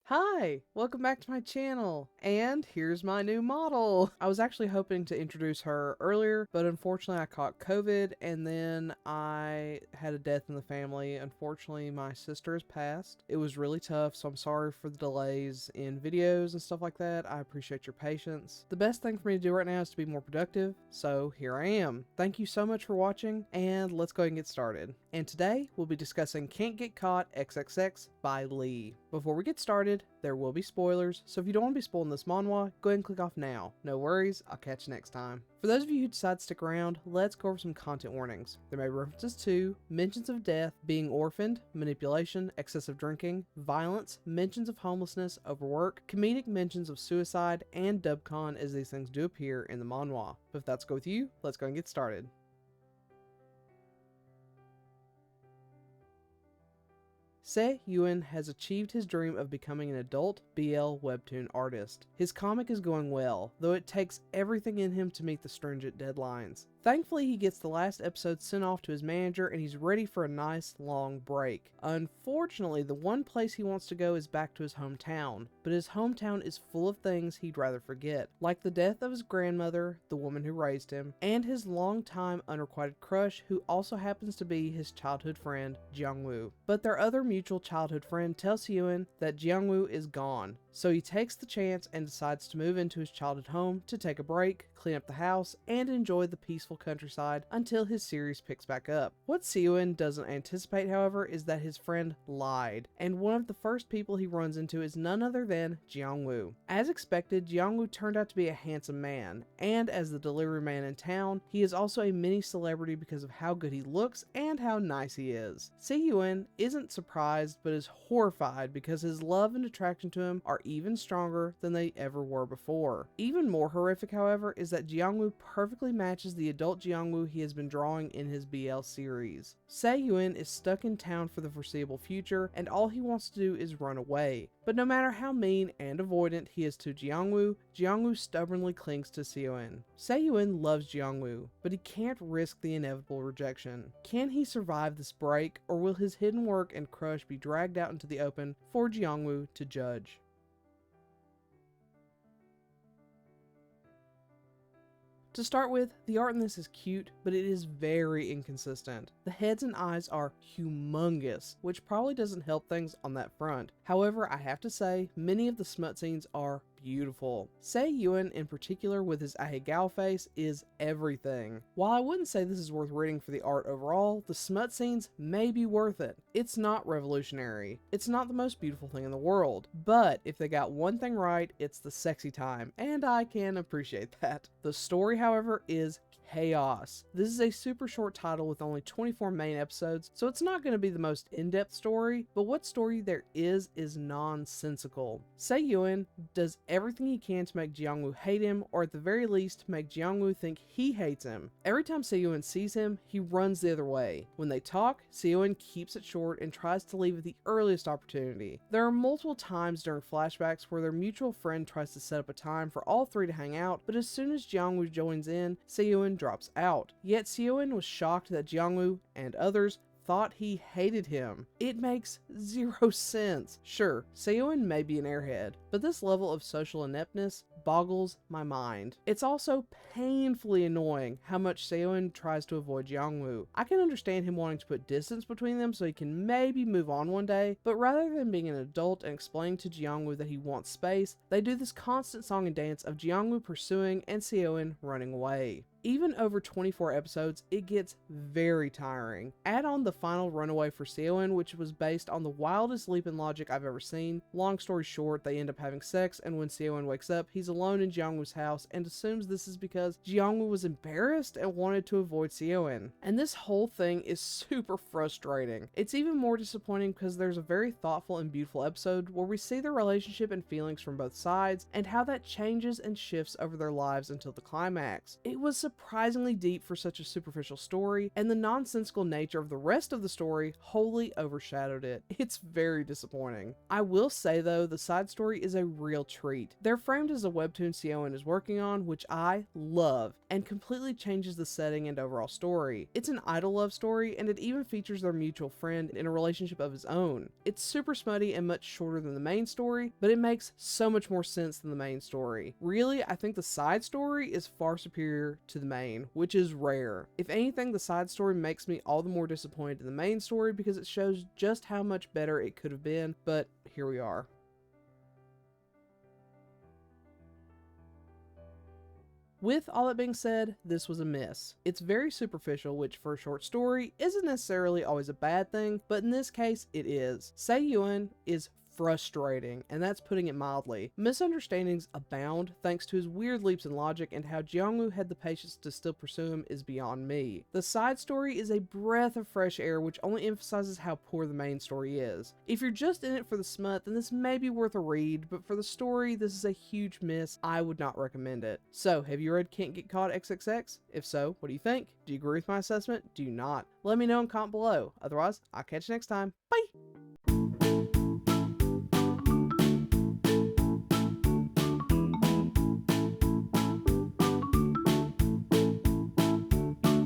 Hi, welcome back to my channel, and here's my new model. I was actually hoping to introduce her earlier, but unfortunately I caught COVID and then I had a death in the family. Unfortunately, my sister has passed. It was really tough, so I'm sorry for the delays in videos and stuff like that. I appreciate your patience. The best thing for me to do right now is to be more productive, so here I am. Thank you so much for watching, and let's go ahead and get started. And today, we'll be discussing Can't Get Caught XXX by Lee. Before we get started, there will be spoilers, so if you don't want to be spoiled in this manhwa, go ahead and click off now. No worries, I'll catch you next time. For those of you who decide to stick around, let's go over some content warnings. There may be references to mentions of death, being orphaned, manipulation, excessive drinking, violence, mentions of homelessness, overwork, comedic mentions of suicide, and dubcon, as these things do appear in the manhwa. But if that's good with you, let's go and get started. Se Yuen has achieved his dream of becoming an adult BL webtoon artist. His comic is going well, though it takes everything in him to meet the stringent deadlines. Thankfully, he gets the last episode sent off to his manager and he's ready for a nice long break. Unfortunately, the one place he wants to go is back to his hometown, but his hometown is full of things he'd rather forget, like the death of his grandmother, the woman who raised him, and his longtime unrequited crush who also happens to be his childhood friend, Jiangwoo. But their other mutual childhood friend tells Hyun that Jiangwoo is gone, so he takes the chance and decides to move into his childhood home to take a break, clean up the house, and enjoy the peaceful countryside until his series picks back up. What Seyun doesn't anticipate, however, is that his friend lied, and one of the first people he runs into is none other than Jiangwoo. As expected, Jiangwoo turned out to be a handsome man, and as the deliveryman in town, he is also a mini celebrity because of how good he looks and how nice he is. Seyun isn't surprised but is horrified because his love and attraction to him are even stronger than they ever were before. Even more horrific, however, is that Jiangwoo perfectly matches the adult Jiangwoo he has been drawing in his BL series. Se-Yuen is stuck in town for the foreseeable future, and all he wants to do is run away. But no matter how mean and avoidant he is to Jiangwoo, Jiangwoo stubbornly clings to Se-Yuen. Se-Yuen loves Jiangwoo, but he can't risk the inevitable rejection. Can he survive this break, or will his hidden work and crush be dragged out into the open for Jiangwoo to judge? To start with, the art in this is cute, but it is very inconsistent. The heads and eyes are humongous, which probably doesn't help things on that front. However, I have to say, many of the smut scenes are beautiful. Se-Yuen in particular with his ahegao face is everything. While I wouldn't say this is worth reading for the art overall, the smut scenes may be worth it. It's not revolutionary. It's not the most beautiful thing in the world, but if they got one thing right, it's the sexy time, and I can appreciate that. The story, however, is chaos. This is a super short title with only 24 main episodes, so it's not going to be the most in-depth story, but what story there is nonsensical. Se-Yuen does everything he can to make Jiangwoo hate him, or at the very least make Jiangwoo think he hates him. Every time Se-Yuen sees him, he runs the other way. When they talk, Se-Yuen keeps it short and tries to leave at the earliest opportunity. There are multiple times during flashbacks where their mutual friend tries to set up a time for all three to hang out, but as soon as Jiangwoo joins in, Se-Yuen drops out. Yet Se-Yuen was shocked that Jiangwoo and others thought he hated him. It makes zero sense. Sure, Se-Yuen may be an airhead, but this level of social ineptness boggles my mind. It's also painfully annoying how much Se-Yuen tries to avoid Jiangwoo. I can understand him wanting to put distance between them so he can maybe move on one day, but rather than being an adult and explaining to Jiangwoo that he wants space, they do this constant song and dance of Jiangwoo pursuing and Se-Yuen running away. Even over 24 episodes, it gets very tiring. Add on the final runaway for Se-Yuen, which was based on the wildest leap in logic I've ever seen. Long story short, they end up having sex, and when Se-Yuen wakes up, he's alone in Jiangwoo's house and assumes this is because Jiangwoo was embarrassed and wanted to avoid Se-Yuen. And this whole thing is super frustrating. It's even more disappointing because there's a very thoughtful and beautiful episode where we see the relationship and feelings from both sides and how that changes and shifts over their lives until the climax. It was surprisingly deep for such a superficial story, and the nonsensical nature of the rest of the story wholly overshadowed it. It's very disappointing. I will say though, the side story is a real treat. They're framed as a webtoon Sion is working on, which I love, and completely changes the setting and overall story. It's an idol love story, and it even features their mutual friend in a relationship of his own. It's super smutty and much shorter than the main story, but it makes so much more sense than the main story. Really, I think the side story is far superior to the main, which is rare. If anything, the side story makes me all the more disappointed in the main story because it shows just how much better it could have been, but here we are. With all that being said, this was a miss. It's very superficial, which for a short story isn't necessarily always a bad thing, but in this case, it is. Sei-Yuen is frustrating, and that's putting it mildly. Misunderstandings abound thanks to his weird leaps in logic, and how Jeongwoo had the patience to still pursue him is beyond me. The side story is a breath of fresh air which only emphasizes how poor the main story is. If you're just in it for the smut, then this may be worth a read, but for the story, this is a huge miss. I would not recommend it. So, have you read Can't Get Caught XXX? If so, what do you think? Do you agree with my assessment? Do you not? Let me know in comment below. Otherwise, I'll catch you next time. Bye!